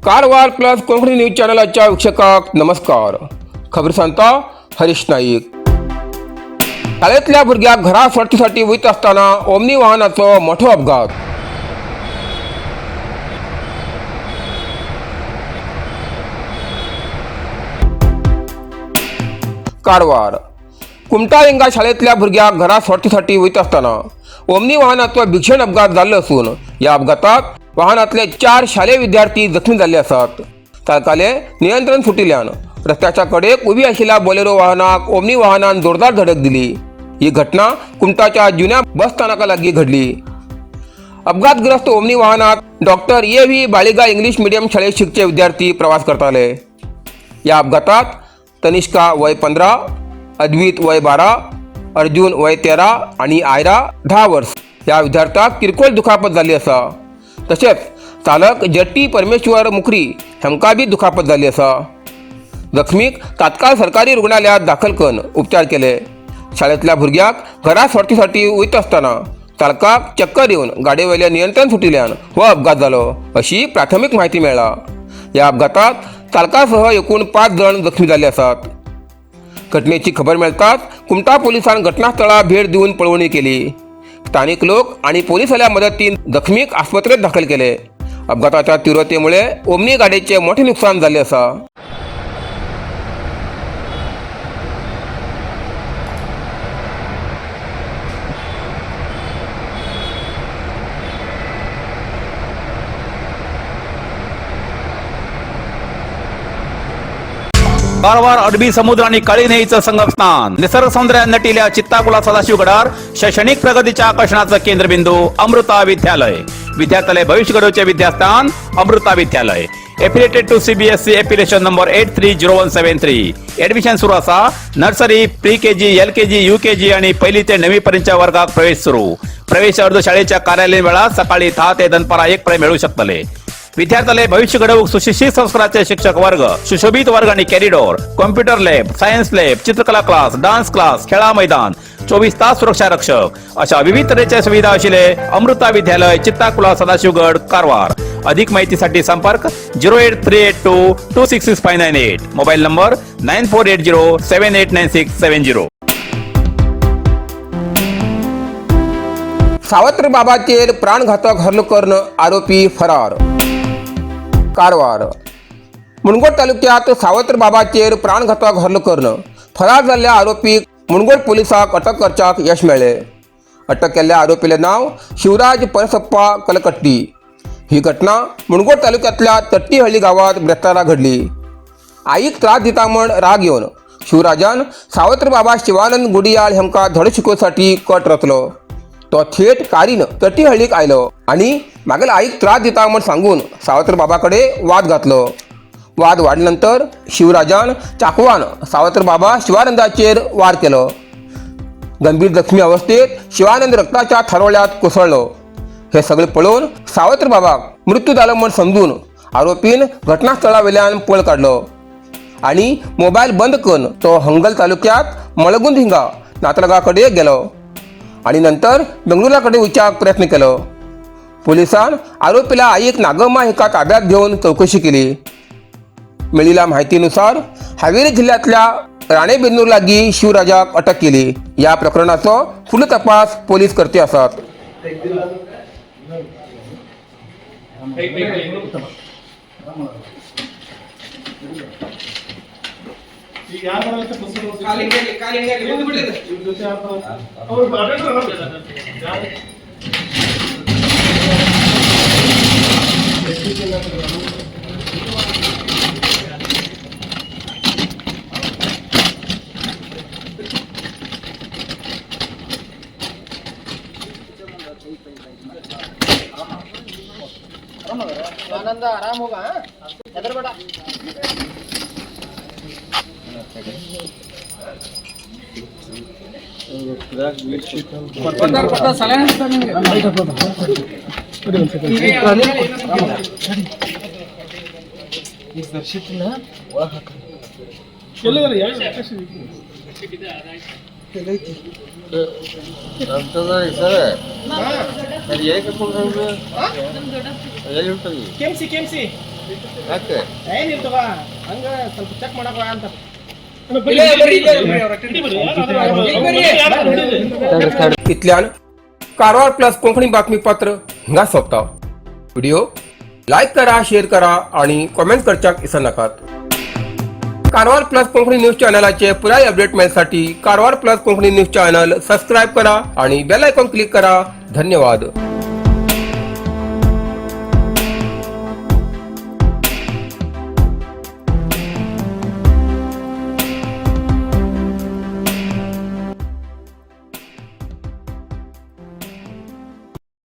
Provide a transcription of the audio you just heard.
Karwar plus Konkani news चॅनलाच्या वीक्षकांक नमस्कार. खबर सांगता हरीश नाईक. शाळेतल्या भुरग्याक घरा सोडतीसाठी वयत असताना ओमनी वाहनाचो मोठो अपघात. कारवार कुमटा हिंगा शाळेतल्या भुरग्याक घरा सोडतीसाठी वयत असताना ओमनी वाहनाचो भीषण अपघात जाल्लो असून या अपघातात वाहनातले 4 शालेय विद्यार्थी जखमी झाले आसात. चालकाले नियंत्रण सुटिल्ल्यान रस्त्याच्या कडेक उभी आशिल्ल्या बोलेरो वाहनाक ओमनी वाहनान जोरदार धडक दिली. ही घटना कुमटाच्या जुन्या बस स्थानका लागीं घडली. अपघातग्रस्त ओमनी वाहनात डॉक्टर ए.व्ही. बाळिगा इंग्लिश मिडियम शाळेत शिकचे विद्यार्थी प्रवास करताले. या अपघातात तनिष्का वय 15, अद्वित वय 12, अर्जुन वय 13 आणि आयरा 10 वर्ष या विद्यार्थ्याक किरकोळ दुखापत जाली आसा. तसेच चालक जट्टी परमेश्वर मुखरी हांकां बी दुखापत जाली आसा. जखमीक तात्काळ सरकारी रुग्णालयात दाखल करून उपचार केले. शाळेतल्या भुरग्याक घरा सोडतीसाठी वयत असताना चालकाक चक्कर येवन गाडयेवेलें नियंत्रण सुटिल्ल्यान हो अपघात जालो अशी प्राथमीक माहिती मेळ्ळा. या अपघातात चालकासह एकूण 5 जण जखमी जाले आसात. घटनेची खबर मेळताच कुमटा पोलिसांनी घटनास्थळार भेट दिवन पळवणी केली. स्थानिक लोक आणि पोलिसांच्या मदतीन जखमीक आस्पत्रेत दाखल केले. अपघाताच्या तीव्रतेमुळे ओमनी गाडीचे मोठे नुकसान झाले आसा. कारवार अरबी समुद्र आणि काळी नदीचं संगमस्थान, निसर्ग सौंदर्यात नटिल्या चित्ताकुला सदाशिवगडार शैक्षणिक प्रगतीच्या आकर्षणाचं केंद्रबिंदू अमृता विद्यालय. विद्यार्थ्यालय भविष्य घडवचे विद्यास्थान Amrita Vidyalaya. Affiliated to CBSE application number 830173. Admission सुरू असा. Nursery, pre KG, LKG, UKG आणि 1ली ते 9वी पर्यंतच्या वर्गात प्रवेश सुरू. प्रवेश अर्ज शाळेच्या कार्यालयीन वेळा सकाळी 10 ते दनपारा 1 पर्यंत मिळू शकतले. विद्यार्थ्यालय भविष्य घडवूक सुशिक्षित संस्काराचे शिक्षक वर्ग, सुशोभित वर्ग आणि corridor, computer lab, science lab, चित्रकला क्लास, डान्स क्लास, खेळा मैदान, 24 तास सुरक्षा रक्षक अशा विविध तऱ्हेच्या सुविधा आशिल्ले अमृता विद्यालय, चित्ताकुला, सदाशिवगड, कारवार. अधिक माहितीसाठी संपर्क 08382266598. Mobile number 9480789670. सावत्र बाबाचेर प्राणघातक हल्लो करून आरोपी फरार. कारवार मुणगोड तालुक्यात सावत्र बाबाचेर प्राणघातक हल्लो करून फरार जाल्ल्या आरोपीक मुणगोड पोलिसांक अटक करच्याक यश मेळ्ळें. अटक केल्ल्या आरोपीले नाव शिवराज परसप्पा कलकट्टी. ही घटना मुणगोड तालुक्यातल्या तट्टीहळ्ळी गावात ब्रेस्तारा घडली. आईक त्रास दिता म्हण राग येवन शिवराजान सावत्र बाबा शिवानंद गुडियाळ हांकां धडो शिकोवसाठी कट रचलो. तो थेट कारीन तट्टीहळ्ळीक आयलो आणि मागीर आईक त्रास दिता म्हण सांगून सावत्र बाबाकडे वाद घातलो. वाद वाडल्यानंतर शिवराजान चाकवान सावत्र बाबा शिवानंदाचेर वार केलो. गंभीर जखमी अवस्थेत शिवानंद रक्ताच्या थारोळ्यात कोसळलो. हे सगळे पळोवन सावत्र बाबाक मृत्यू जालो म्हण समजून आरोपीन घटनास्थळावेल्यान पळ काडलो आणि मोबायल बंद करून तो हंगल तालुक्यात मळगुंद हिंगा नातलगाकडे गेलो आणि नंतर बेंगळुराकडे वचपाक प्रयत्न केलो. पोलिसांन आरोपीला आईक नागम्मा हिका ताब्यात घेऊन चौकशी केली. मिळिल्ल्या माहितीनुसार हावेरी जिल्ह्यातल्या राणेबेन्नूर लागीं शिवराजाक अटक केली. या प्रकरणाचो फुडलो तपास पोलीस करते आसात. आनंद आराम होगा. इधर बेटा पता साला दर्शित ना केलं यार केमसी ಯಾಕೆ ಹಂಗ ಸ್ವಲ್ಪ ಚೆಕ್ ಮಾಡಕ ಅಂತ इतल्यान कारवार प्लस कोंकणी बातमीपत्र हिंगा सोंपता. व्हिडिओ लाईक करा, शेअर करा आणि कॉमेंट करच्याक विसरू नकात. कारवार प्लस कोंकणी न्यूज चॅनलाचे पुराय अपडेट मिळण्यासाठी Karwar plus Konkani news channel subscribe करा आणि बेल आयकॉन क्लिक करा. धन्यवाद.